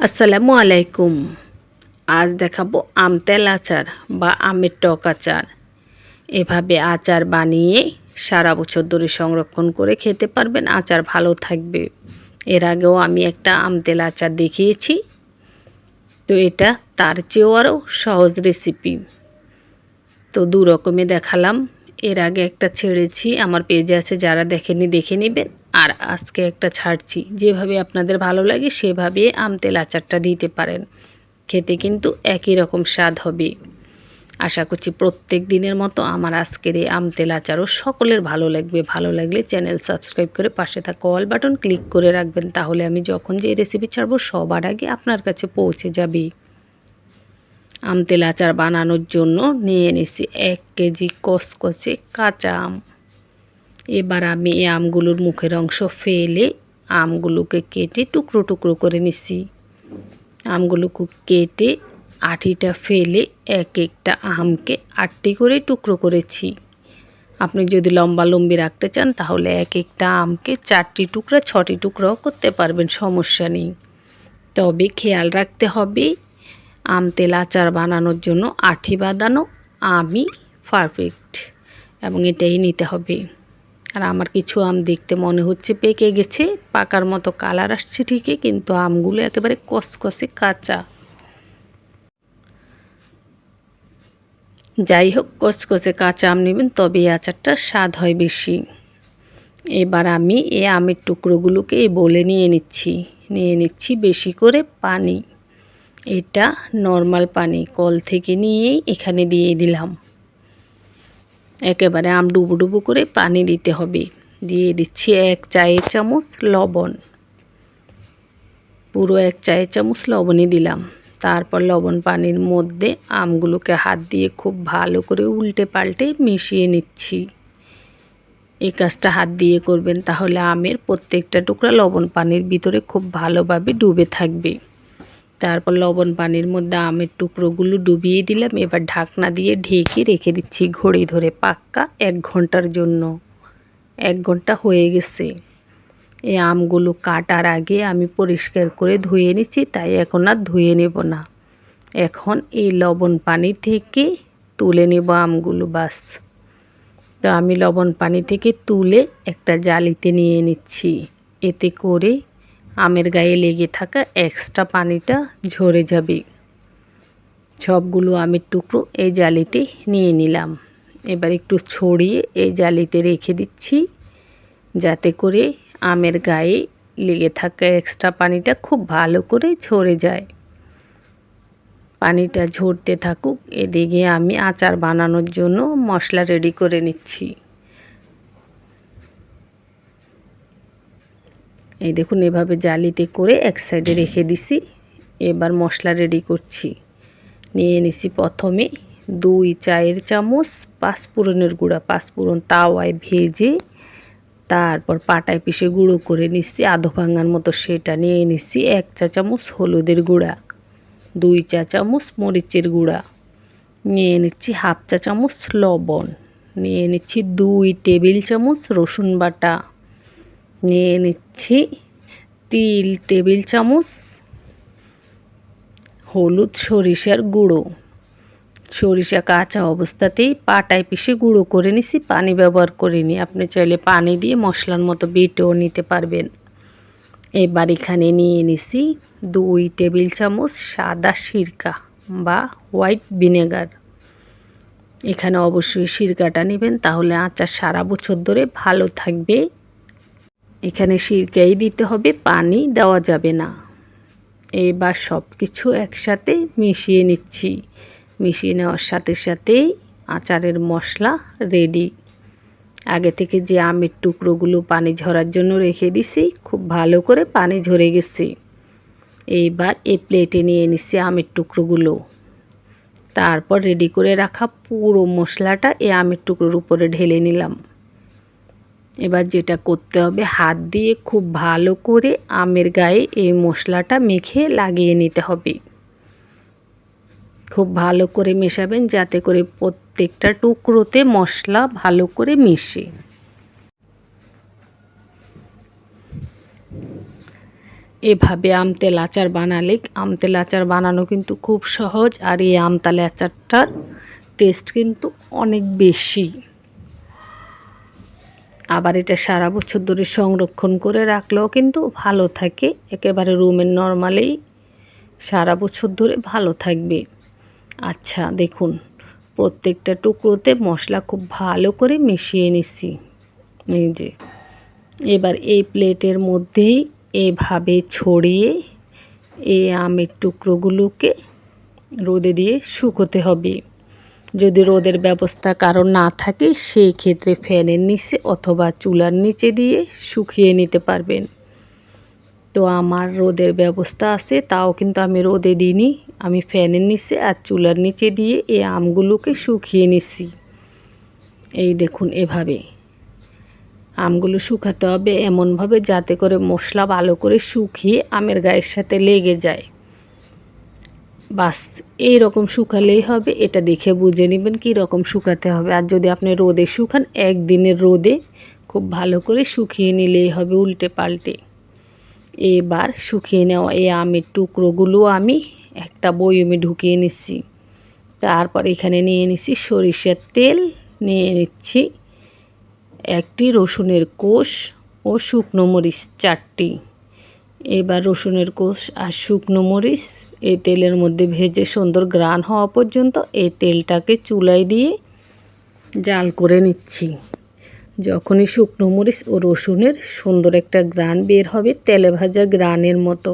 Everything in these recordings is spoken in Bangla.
আসসালামু আলাইকুম। আজ দেখাবো আম তেল আচার বা আমের টক আচার। এভাবে আচার বানিয়ে সারা বছর ধরে সংরক্ষণ করে খেতে পারবেন, আচার ভালো থাকবে। এর আগেও আমি একটা আম তেল আচার দেখিয়েছি, তো এটা তার চেয়েও আরও সহজ রেসিপি। তো দু রকমে দেখালাম। এর আগে একটা ছেড়েছি, আমার পেজে আছে, যারা দেখেনি দেখে নেবেন। আর আজকে একটা ছাড়ছি। যেভাবে আপনাদের ভালো লাগে সেভাবে আম তেল আচারটা দিতে পারেন, খেতে কিন্তু একই রকম স্বাদ হবে। আশা করছি প্রত্যেক দিনের মতো আমার আজকের এই আম তেল আচারও সকলের ভালো লাগবে। ভালো লাগলে চ্যানেল সাবস্ক্রাইব করে পাশে থাকা অল বাটন ক্লিক করে রাখবেন, তাহলে আমি যখন যে রেসিপি ছাড়বো সবার আগে আপনার কাছে পৌঁছে যাবে। আম তেল আচার বানানোর জন্য নিয়ে নিছি 1 কেজি কচকচে কাঁচা আম। এবার আমি এই আমগুলোর মুখের অংশ ফেলে আমগুলোকে কেটে টুকরো টুকরো করে নিছি। আমগুলোকে কেটে আঠিটা ফেলে এক একটা আমকে 8টি করে টুকরো করেছি। আপনি যদি লম্বা লম্বি রাখতে চান তাহলে এক একটা আমকে 4টি টুকরা 6টি টুকরাও করতে পারবেন, সমস্যা নেই। তবে খেয়াল রাখতে হবে আম তেল আচার বানানোর জন্য আঠি বাঁধানো আমই পারফেক্ট, এবং এটাই নিতে হবে। আর আমার কিছু আম দেখতে মনে হচ্ছে পেকে গেছে, পাকার মতো কালার আসছে ঠিকই, কিন্তু আমগুলো একেবারে কচকচে কাঁচা। যাই হোক, কচকচে কাঁচা আম নেবেন, তবে এই আচারটা স্বাদ হয় বেশি। এবার আমি এই আমের টুকরোগুলোকে বলে নিয়ে নিচ্ছি বেশি করে পানি। এটা নর্মাল পানি, কল থেকে নিয়েই এখানে দিয়ে দিলাম। একেবারে আম ডুবো ডুবো করে পানি দিতে হবে। দিয়ে দিচ্ছি 1 চায়ের চামচ লবণ, পুরো 1 চায়ের চামচ লবণই দিলাম। তারপর লবণ পানির মধ্যে আমগুলোকে হাত দিয়ে খুব ভালো করে উল্টে পাল্টে মিশিয়ে নিচ্ছি। এই কাজটা হাত দিয়ে করবেন, তাহলে আমের প্রত্যেকটা টুকরা লবণ পানির ভিতরে খুব ভালোভাবে ডুবে থাকবে। তারপর লবণ পানির মধ্যে আমের টুকরোগুলো ডুবিয়ে দিলাম। এবার ঢাকনা দিয়ে ঢেকে রেখে দিচ্ছি ঘড়ি ধরে পাক্কা 1 ঘন্টার জন্য। 1 ঘন্টা হয়ে গেছে। এই আমগুলো কাটার আগে আমি পরিষ্কার করে ধুয়ে নিচ্ছি, তাই এখন আর ধুয়ে নেব না। এখন এই লবণ পানি থেকে তুলে নেব আমগুলো, বাস। তো আমি লবণ পানি থেকে তুলে একটা জালিতে নিয়ে নিচ্ছি। এতে করে আমের গায়ে লেগে থাকা এক্সট্রা পানিটা ঝরে যাবে। সবগুলো আমের টুকরো এই জালিতে নিয়ে নিলাম। এবার একটু ছড়িয়ে এই জালিতে রেখে দিচ্ছি, যাতে করে আমের গায়ে লেগে থাকা এক্সট্রা পানিটা খুব ভালো করে ঝরে যায়। পানিটা ঝরতে থাকুক, এদিকে আমি আচার বানানোর জন্য মশলা রেডি করে নিচ্ছি। এই দেখুন, এভাবে জালিতে করে এক সাইডে রেখে দিছি। এবার মশলা রেডি করছি। নিয়ে নিছি প্রথমে 2 চায়ের চামচ পাঁচফোড়নের গুঁড়া। পাঁচফোড়ন তাওয়ায় ভেজে তারপর পাটায় পিষে গুঁড়ো করে নিচ্ছি আধো ভাঙার মতো, সেটা নিয়ে নিচ্ছি 1 চা চামচ হলুদের গুঁড়া, 2 চা চামচ মরিচের গুঁড়া, নিয়ে নিচ্ছি হাফ চা চামচ লবণ, নিয়ে নিচ্ছি 2 টেবিল চামচ রসুন বাটা, নিয়ে নিচ্ছি 3 টেবিল চামচ হলুদ সরিষার গুঁড়ো। সরিষা কাঁচা অবস্থাতেই পাটায় পিষে গুঁড়ো করে নিছি, পানি ব্যবহার করিনি। আপনি চাইলে পানি দিয়ে মশলার মতো বেটেও নিতে পারবেন। এবার এখানে নিয়ে নিছি 2 টেবিল চামচ সাদা সিরকা বা হোয়াইট ভিনেগার। এখানে অবশ্যই সিরকাটা নেবেন, তাহলে আচার সারা বছর ধরে ভালো থাকবে। এখানে সিরকাই দিতে হবে, পানি দেওয়া যাবে না। এবার সব কিছু একসাথে মিশিয়ে নিচ্ছি। মিশিয়ে নেওয়ার সাথে সাথেই আচারের মশলা রেডি। আগে থেকে যে আমের টুকরোগুলো পানি ঝরার জন্য রেখে দিছি, খুব ভালো করে পানি ঝরে গেছে। এইবার এই প্লেটে নিয়ে নিচ্ছি আমের টুকরোগুলো। তারপর রেডি করে রাখা পুরো মশলাটা এই আমের টুকরোর উপরে ঢেলে নিলাম। এবার যেটা করতে হবে, হাত দিয়ে খুব ভালো করে আমের গায়ে এই মশলাটা মেখে লাগিয়ে নিতে হবে। খুব ভালো করে মেশাবেন, যাতে করে প্রত্যেকটা টুকরোতে মশলা ভালো করে মিশে। এভাবে আমতেল আচার বানালে আমতেল আচার বানানো কিন্তু খুব সহজ, আর এই আমতেল আচারটার টেস্ট কিন্তু অনেক বেশি। আবার এটা সারা বছর ধরে সংরক্ষণ করে রাখলেও কিন্তু ভালো থাকে, একেবারে রুমের নরমালেই সারা বছর ধরে ভালো থাকবে। আচ্ছা দেখুন, প্রত্যেকটা টুকরোতে মশলা খুব ভালো করে মিশিয়ে নিছি। এই যে এবার এই প্লেটের মধ্যেই এভাবে ছড়িয়ে এই আমের টুকরোগুলোকে রোদে দিয়ে শুকোতে হবে। যদি রোদের ব্যবস্থা কারো না থাকে সেই ক্ষেত্রে ফ্যানের নিচে অথবা চুলার নিচে দিয়ে শুকিয়ে নিতে পারবেন। তো আমার রোদের ব্যবস্থা আছে, তাও কিন্তু আমি রোদে দিইনি, আমি ফ্যানের নিচে আর চুলার নিচে দিয়ে এই আমগুলোকে শুকিয়ে নিছি। এই দেখুন এভাবে আমগুলো শুকাতে হবে এমনভাবে যাতে করে মশলা ভালো করে শুকিয়ে আমের গায়ের সাথে লেগে যায়। বাস এই রকম শুকালেই হবে, এটা দেখে বুঝে নেবেন কী রকম শুকাতে হবে। আর যদি আপনি রোদে শুকান, একদিনের রোদে খুব ভালো করে শুকিয়ে নিলেই হবে উল্টে পাল্টে। এবার শুকিয়ে নেওয়া এই আমের টুকরোগুলো আমি একটা বয়মে ঢুকিয়ে নিচ্ছি। তারপর এখানে নিয়ে নিচ্ছি সরিষার তেল, নিয়ে নিচ্ছি একটি রসুনের কোষ ও শুকনো মরিচ 4টি। এবার রসুনের কোষ আর শুকনো মরিচ এই তেলের মধ্যে ভেজে সুন্দর গ্রান হওয়া পর্যন্ত এই তেলটাকে চুলায় দিয়ে জাল করে নিচ্ছি। যখনই শুকনো মরিচ ও রসুনের সুন্দর একটা গ্রান বের হবে তেলে ভাজা গ্রানের মতো,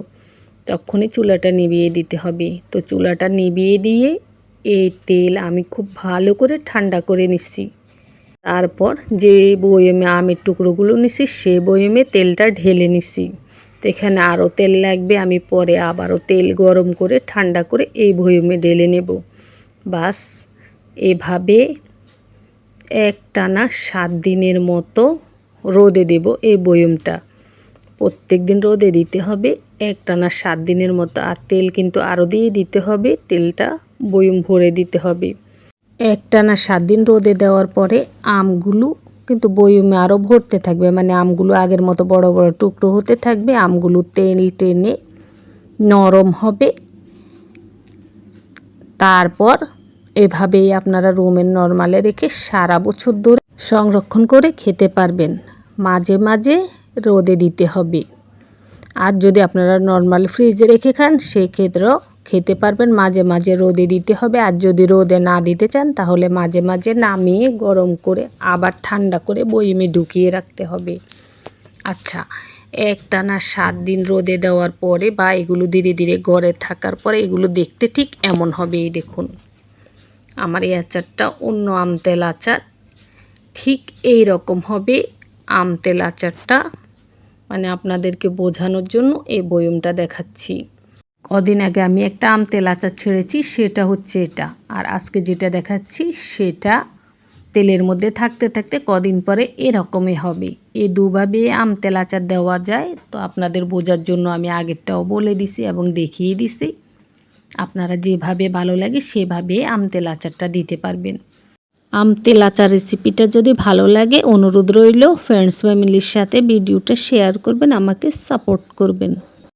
তখনই চুলাটা নিভিয়ে দিতে হবে। তো চুলাটা নিভিয়ে দিয়ে এই তেল আমি খুব ভালো করে ঠান্ডা করে নিচ্ছি। তারপর যে বয়মে আমের টুকরোগুলো নিছি সে বয়মে তেলটা ঢেলে নিছি। তো এখানে আরও তেল লাগবে, আমি পরে আবারও তেল গরম করে ঠান্ডা করে এই বয়মে ঢেলে নেব। বাস এভাবে একটানা 7 দিনের মতো রোদে দেব এই বয়মটা। প্রত্যেক দিন রোদে দিতে হবে একটানা 7 দিনের মতো। আর তেল কিন্তু আরও দিয়ে দিতে হবে, তেলটা বয়ম ভরে দিতে হবে। একটানা 7 দিন রোদে দেওয়ার পরে আমগুলো কিন্তু বয়মে আরও ভরতে থাকবে, মানে আমগুলো আগের মতো বড় বড় টুকরো হতে থাকবে, আমগুলো তেল টেনে নরম হবে। তারপর এভাবেই আপনারা রুমের নরমালে রেখে সারা বছর ধরে সংরক্ষণ করে খেতে পারবেন। মাঝে মাঝে রোদে দিতে হবে। আর যদি আপনারা নরমাল ফ্রিজে রেখে খান সেক্ষেত্রেও খেতে পারবেন, মাঝে মাঝে রোদে দিতে হবে। আর যদি রোদে না দিতে চান তাহলে মাঝে মাঝে নামিয়ে গরম করে আবার ঠান্ডা করে বয়মে ঢুকিয়ে রাখতে হবে। আচ্ছা, একটানা 7 দিন রোদে দেওয়ার পরে বা এগুলো ধীরে ধীরে ঘরে থাকার পরে এগুলো দেখতে ঠিক এমন হবে। এই দেখুন আমার এই আচারটা অন্য আমতেল আচার ঠিক এই রকম হবে। আমতেল আচারটা মানে আপনাদেরকে বোঝানোর জন্য এই বয়মটা দেখাচ্ছি। কদিন আগে আমি একটা আমতেল আচার ছেড়েছি, সেটা হচ্ছে এটা। আর আজকে যেটা দেখাচ্ছি সেটা তেলের মধ্যে থাকতে থাকতে কদিন পরে এরকমই হবে। এই দুভাবে আমতেল আচার দেওয়া যায়। তো আপনাদের বোঝার জন্য আমি আগেরটাও বলে দিছি এবং দেখিয়ে দিছি। আপনারা যেভাবে ভালো লাগে সেভাবে আমতেল আচারটা দিতে পারবেন। আমতেল আচার রেসিপিটা যদি ভালো লাগে অনুরোধ রইল ফ্রেন্ডস ফ্যামিলির সাথে ভিডিওটা শেয়ার করবেন, আমাকে সাপোর্ট করবেন।